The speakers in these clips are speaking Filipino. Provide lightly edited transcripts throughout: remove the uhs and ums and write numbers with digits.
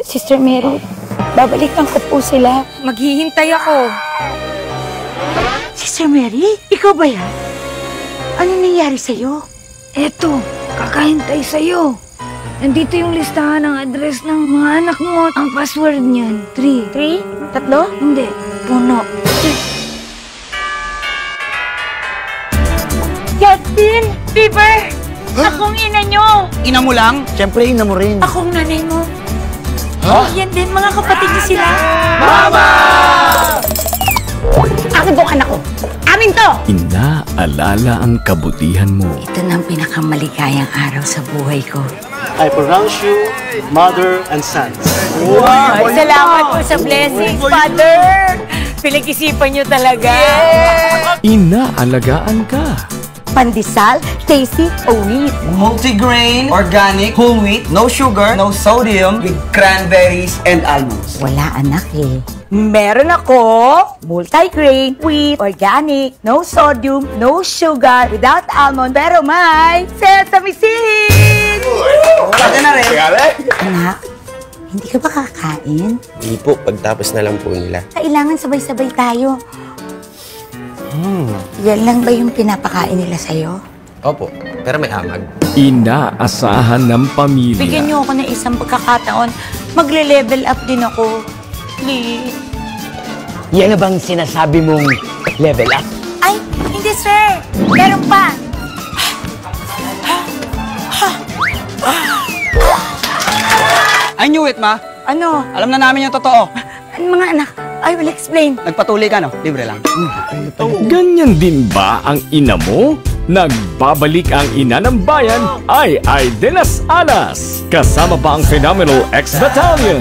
Sister Mary, babalikan ko po sila. Maghihintay ako. Sister Mary, ikaw ba yan? Ano nangyari sa'yo? Eto, kakahintay sa'yo. Nandito yung listahan ng address ng mga anak mo. Ang password niyan, 3. 3? Tatlo? Hindi, puno. Justin! Bieber! Akong ina nyo! Ina mo lang? Siyempre, ina mo rin. Akong nanay mo. Oh, yan din, mga kapatid niyo sila. Mama! Akin tong anak ko. Amin to! Inaalala ang kabutihan mo. Ito na ang pinakamaligayang araw sa buhay ko. I pronounce you mother and son. Wow! Salamat po sa blessings, Father! Pinag-isipan niyo talaga. Inaalagaan ka. Pandesal, tasty, wheat. Multigrain, organic, whole wheat, no sugar, no sodium, with cranberries and almonds. Wala anak eh. Meron ako multigrain, wheat, organic, no sodium, no sugar, without almond, pero may sesame seeds! Pwede na rin. Anak, hindi ka ba kakain? Hindi po, pagtapos na lang po nila. Kailangan sabay-sabay tayo. Yan lang ba yung pinapakain nila sa'yo? Opo, pero may amag. Inaasahan ng pamilya. Bigyan niyo ako ng isang pagkakataon. Magle-level up din ako. Please. Yan na bang sinasabi mong level up? Ay, hindi sir. Meron pa. I knew it, ma. Ano? Alam na namin yung totoo. Ano mga anak? I will explain. Nagpatuloy ka, no? Libre lang. Ganyan din ba ang ina mo? Nagbabalik ang ina ng bayan ay de las Alas. Kasama pa ang Phenomenal X Battalion.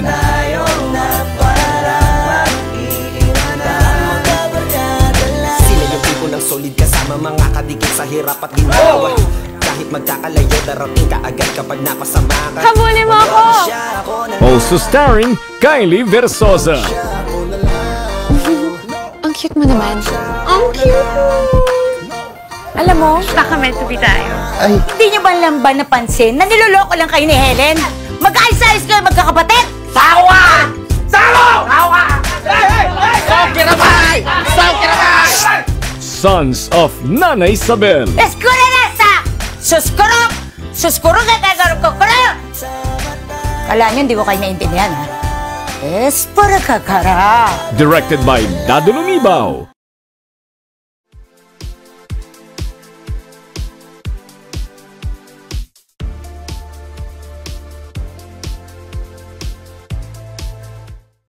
Sila yung tipo ng solid kasama mga kadikit sa hirap at ginawa. Kahit magkakalayo, darating ka agad kapag napasama ka. Habulin mo ako! Also starring Kylie Versosa. Ang cute mo naman. Ang cute! Alam mo, baka meant to be tayo. Hindi niyo ba lang ba napansin na niloloko lang kayo ni Helen? Mag-ayos-ayos kayo magkakapatid! Sawa! Sawa! Sawa! Sakirabay! Sakirabay! Sons of Nanay Isabel. Eskura na sa! Suskurok! Suskurok at agarok ko! Kala niyo hindi ko kayo naintindihan, ha? Espara kakara! Directed by Dado Lumibaw.